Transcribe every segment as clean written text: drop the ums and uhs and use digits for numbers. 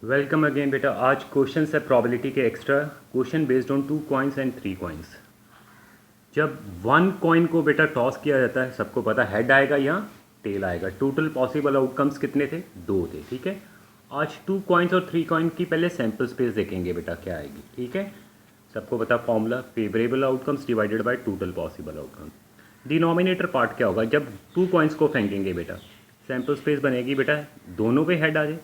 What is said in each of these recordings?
Welcome again बेटा। आज question है प्रोबेबिलिटी के extra question based on 2 coins and 3 coins. जब 1 कॉइन को बेटा टॉस किया जाता है, सबको पता हेड आएगा या टेल आएगा। टोटल पॉसिबल आउटकम्स कितने थे? 2 थे। ठीक है, आज 2 कॉइन्स और 3 कॉइन की पहले सैम्पल स्पेस देखेंगे बेटा क्या आएगी। ठीक है, सबको पता formula favourable outcomes divided by total possible outcomes. Denominator part क्या होगा? जब 2 कॉइन्स को फेंकेंगे बेटा, सैम्पल स्पेस बनेगी बेटा दोनों पे हेड आ जाए,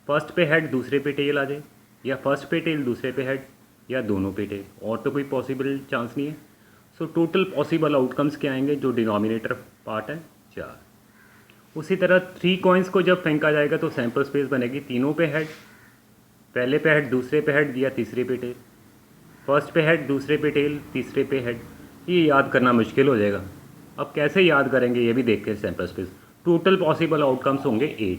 फर्स्ट पे हेड दूसरे पे टेल आ जाए, या फर्स्ट पे टेल दूसरे पे हेड, या दोनों पे टेल, और तो कोई पॉसिबल चांस नहीं है। सो टोटल पॉसिबल आउटकम्स क्या आएंगे? जो डिनोमिनेटर पार्ट है 4। उसी तरह 3 कॉइन्स को जब फेंका जाएगा तो सैम्पल स्पेस बनेगी तीनों पे हेड, पहले पे हेड दूसरे पे हेड या तीसरे पे टेल, फर्स्ट पे हेड दूसरे पे टेल तीसरे पे हेड। ये याद करना मुश्किल हो जाएगा। अब कैसे याद करेंगे ये भी देख के। Sample space total possible outcomes होंगे 8।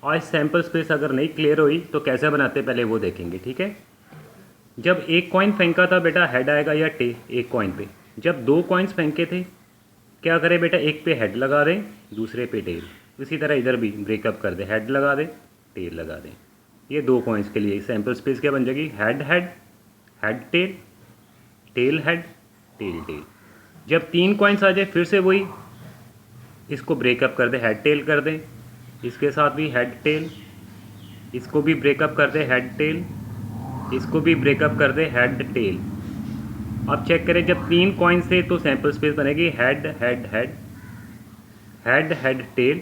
आज सैम्पल स्पेस अगर नहीं क्लियर हुई तो कैसे बनाते पहले वो देखेंगे। ठीक है, जब एक कॉइन फेंका था बेटा हेड आएगा या टे एक कॉइन पे। जब 2 कॉइन्स फेंके थे क्या करें बेटा? एक पे हेड लगा दें, दूसरे पे टेल। इसी तरह इधर भी ब्रेकअप कर दें, हेड लगा दें टेल लगा दें। ये 2 कॉइन्स के लिए सैम्पल स्पेस क्या बन जाएगी? Head head, head tail, tail head, tail tail. जब 3 कॉइन्स आ जाए फिर से वही, इसको ब्रेकअप कर दें, हेड टेल कर दें, इसके साथ भी हेड टेल, इसको भी ब्रेकअप कर दें हेड टेल, इसको भी ब्रेकअप कर दें हेड टेल। अब चेक करें जब 3 कॉइन से तो सैम्पल स्पेस बनेगी head head head, head head tail,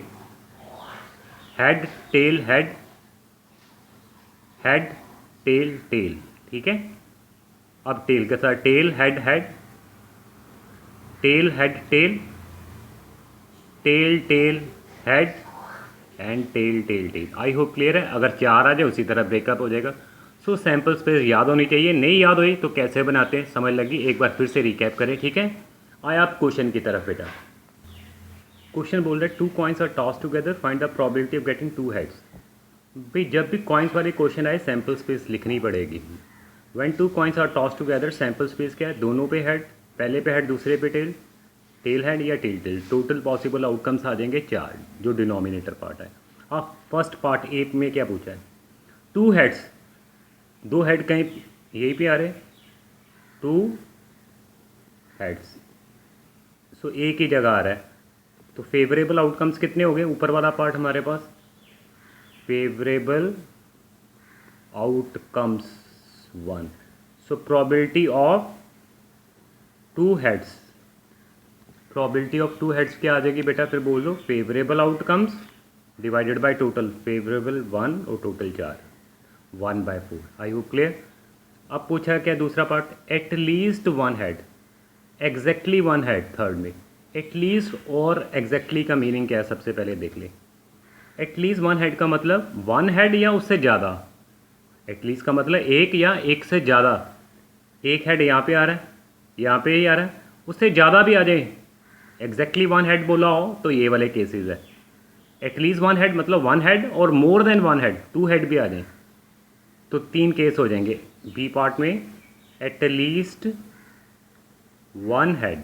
head tail head, head tail tail. ठीक है, अब टेल के साथ tail head head, tail head tail, tail tail head and tail tail tail. I hope clear है। अगर 4 आ जाए उसी तरह ब्रेकअप हो जाएगा। सो सैम्पल स्पेस याद होनी चाहिए। नहीं याद हुई तो कैसे बनाते हैं समझ लगी, एक बार फिर से रिकैप करें। ठीक है, आए आप क्वेश्चन की तरफ बेटा। क्वेश्चन बोल रहे 2 coins are toss together, find the probability of getting 2 heads. भाई जब भी कॉइन्स वाले क्वेश्चन आए सैम्पल स्पेस लिखनी पड़ेगी। When 2 coins are toss together, sample space क्या है? दोनों पे हेड, पहले पे हेड दूसरे पे टेल, टेल हेड या tail tail. Total possible outcomes आ जाएंगे 4, जो डिनोमिनेटर पार्ट है। अब फर्स्ट पार्ट ए में क्या पूछा है? 2 हेड्स, 2 हेड कहीं यहीं पे आ रहे, 2 हेड्स। सो ए की जगह आ रहा है, तो फेवरेबल आउटकम्स कितने हो गए? ऊपर वाला पार्ट हमारे पास favourable outcomes 1। So probability of 2 heads, probability of 2 heads क्या आ जाएगी बेटा? फिर बोल दो favourable outcomes divided by total, favourable 1 और टोटल 4, 1/4। आई होप क्लियर। अब पूछा है क्या दूसरा part? At least 1 head, exactly 1 head. Third में एटलीस्ट और एग्जैक्टली का मीनिंग क्या है सबसे पहले देख ले। एटलीस्ट 1 हेड का मतलब 1 हेड या उससे ज़्यादा। एटलीस्ट का मतलब एक या एक से ज़्यादा। एक हेड यहाँ पे आ रहा है, यहाँ पे ही आ रहा है, उससे ज़्यादा भी आ जाए। एग्जैक्टली 1 हेड बोला हो तो ये वाले केसेस है। एटलीस्ट 1 हेड मतलब 1 हेड और मोर देन 1 हेड, 2 हेड भी आ जाए तो 3 केस हो जाएंगे। बी पार्ट में एटलीस्ट 1 हेड,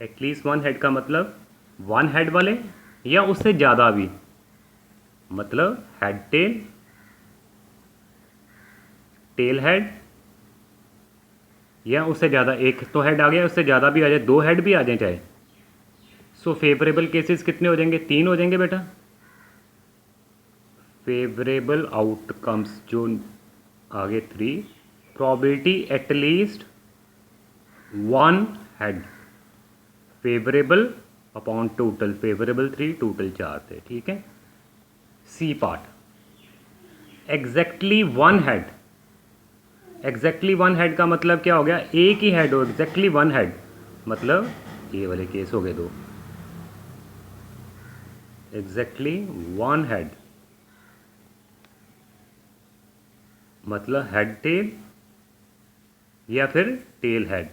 एटलीस्ट 1 हेड का मतलब 1 हेड वाले या उससे ज़्यादा भी, मतलब हेड टेल, टेल हेड या उससे ज़्यादा। एक तो हेड आ गया, उससे ज़्यादा भी आ जाए, 2 हेड भी आ जाए चाहे। सो फेवरेबल केसेस कितने हो जाएंगे? 3 हो जाएंगे बेटा। फेवरेबल आउटकम्स जो आगे 3, probability at least 1 head, favourable upon total, favourable 3 total 4 थे। ठीक है, C part exactly 1 head, exactly 1 head का मतलब क्या हो गया? एक ही हेड हो, एग्जैक्टली 1 हेड मतलब ये वाले केस हो गए 2। एग्जैक्टली 1 हेड मतलब हेड टेल या फिर टेल हेड,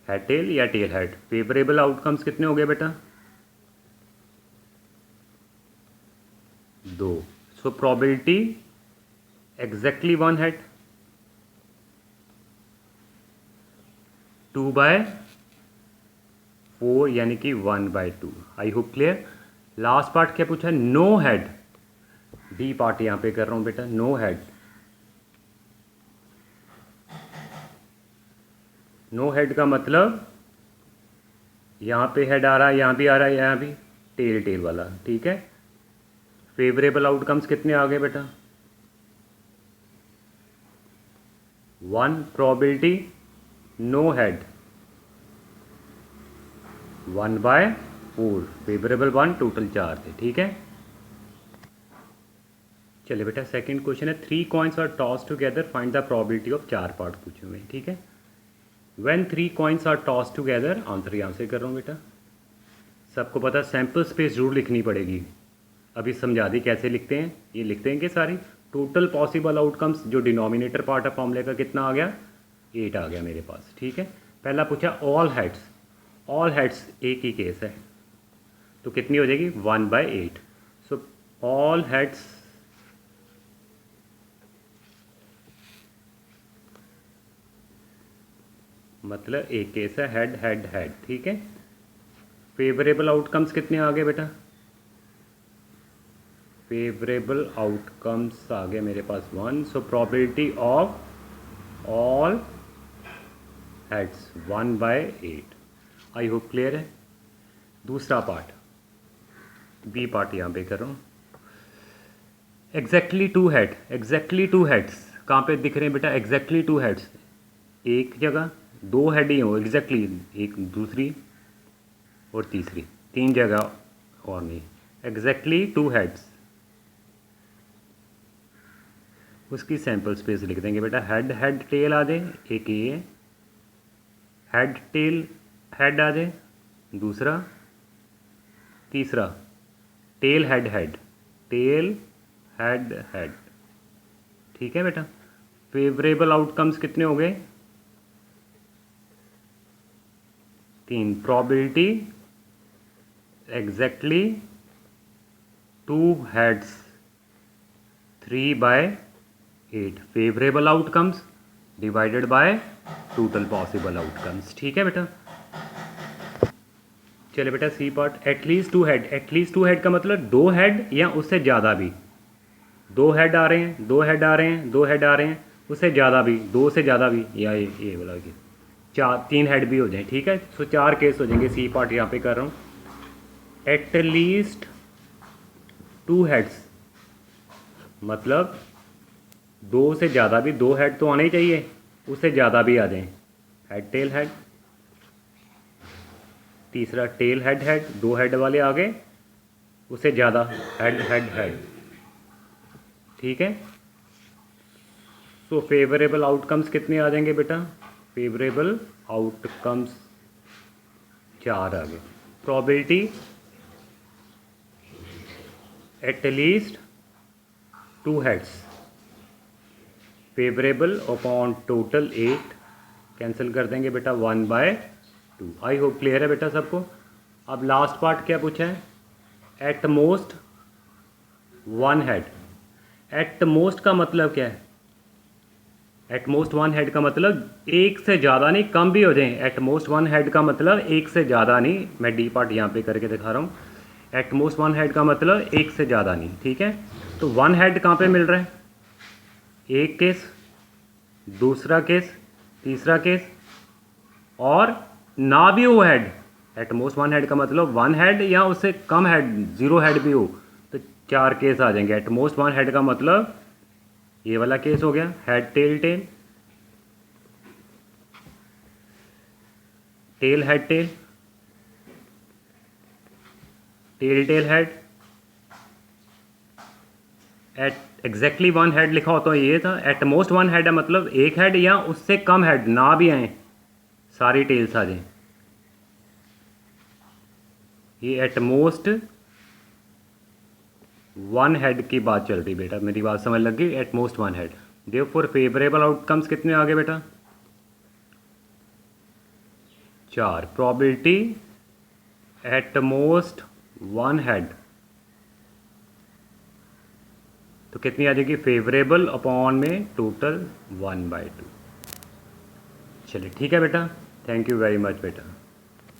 हेड टेल या टेल हेड। फेवरेबल आउटकम्स कितने हो गए बेटा? 2। सो प्रोबेबिलिटी एग्जैक्टली 1 हेड 2/4 यानी कि 1/2। आई होप क्लियर। लास्ट पार्ट क्या पूछा है? नो हेड, बी पार्ट यहाँ पे कर रहा हूँ बेटा, नो हेड। नो हेड का मतलब यहाँ पे हेड आ रहा है, यहाँ भी आ रहा है, यहाँ भी टेल टेल वाला, ठीक है। फेवरेबल आउटकम्स कितने आ गए बेटा? 1 probability no head 1/4, favourable 1, total 4 थे, ठीक है। चलिए बेटा सेकंड क्वेश्चन है, 3 coins are toss together, find the probability of. 4 part पूछे हुए हैं, ठीक है। When 3 coins are toss together, answer यहाँ से कर रहा हूँ बेटा। सबको पता सैम्पल स्पेस जरूर लिखनी पड़ेगी, अभी समझा दी कैसे लिखते हैं। ये लिखते हैं कि सारी टोटल पॉसिबल आउटकम्स, जो डिनोमिनेटर पार्ट है फॉर्मूले का कितना आ गया, 8 आ गया मेरे पास, ठीक है। पहला पूछा ऑल हेड्स, ऑल हेड्स एक ही केस है तो कितनी हो जाएगी 1/8। सो ऑल हेड्स मतलब एक केस है, हेड हेड हेड, ठीक है। फेवरेबल आउटकम्स कितने आ गए बेटा? फेवरेबल आउटकम्स आ गए मेरे पास 1। So probability of all heads 1/8। I hope clear है। दूसरा पार्ट, बी पार्ट यहाँ पे कर रहा हूँ। एग्जैक्टली 2 हेड, एग्जैक्टली 2 हेड्स कहाँ पे दिख रहे हैं बेटा? एग्जैक्टली 2 हेड्स एक जगह, 2 हेड ही हो एग्जैक्टली, एक दूसरी और तीसरी, 3 जगह और नहीं। एग्जैक्टली 2 हेड्स, उसकी सैंपल स्पेस लिख देंगे बेटा। हेड हेड टेल आ जाए, एक ये हेड टेल हेड आ जाए, दूसरा, तीसरा tail head head, tail head head, ठीक है बेटा। फेवरेबल आउटकम्स कितने हो गए? 3। Probability exactly 2 heads 3/8, favourable outcomes divided by total possible outcomes, ठीक है बेटा। चलिए बेटा C part, at least 2 head. At least 2 head का मतलब 2 हेड या उससे ज़्यादा भी, 2 हेड आ रहे हैं, 2 हेड आ रहे हैं, 2 हेड आ रहे हैं, उससे ज़्यादा भी, 2 से ज़्यादा भी, या ये बोला कि 3 हेड भी हो जाएं, ठीक है। सो 4 केस हो जाएंगे। सी पार्ट यहाँ पे कर रहा हूँ। एटलीस्ट 2 हेड्स मतलब 2 से ज़्यादा भी, 2 हेड तो आने ही चाहिए, उससे ज़्यादा भी आ जाएं। हेड टेल हेड, तीसरा टेल हेड हेड, 2 हेड वाले आ गए, उससे ज़्यादा हेड हेड हेड, ठीक है। सो फेवरेबल आउटकम्स कितने आ जाएंगे बेटा? फेवरेबल आउटकम्स 4 आ गए। Probability at least 2 heads, favourable upon total 8, cancel कर देंगे बेटा 1/2। आई होप क्लियर है बेटा सबको। अब लास्ट पार्ट क्या पूछा है? At most 1 head. At most का मतलब क्या है? एट मोस्ट 1 हेड का मतलब एक से ज़्यादा नहीं, कम भी हो जाए। एट मोस्ट 1 हेड का मतलब एक से ज़्यादा नहीं, मैं डी पार्ट यहाँ पे करके दिखा रहा हूँ। एट मोस्ट 1 हेड का मतलब एक से ज़्यादा नहीं, ठीक है। तो 1 हेड कहाँ पे मिल रहा है? एक केस, दूसरा केस, तीसरा केस, और ना भी हो हेड। एट मोस्ट 1 हेड का मतलब 1 हेड या उससे कम हेड, 0 हेड भी हो तो 4 केस आ जाएंगे। एट मोस्ट 1 हेड का मतलब ये वाला केस हो गया, head tail tail, tail head tail, tail tail head. At exactly 1 head लिखा हो तो ये था। एट मोस्ट 1 हेड है मतलब एक हेड या उससे कम हेड ना भी आए, सारी टेल्स आ जाएं। ये एट मोस्ट 1 हेड की बात चल रही बेटा, मेरी बात समझ लग गई। At most 1 head. Therefore favourable outcomes कितने आ गए बेटा? 4। प्रोबेबिलिटी एट मोस्ट 1 हेड तो कितनी आ जाएगी? फेवरेबल अपॉन में टोटल 1/2। चलिए ठीक है बेटा, थैंक यू वेरी मच बेटा।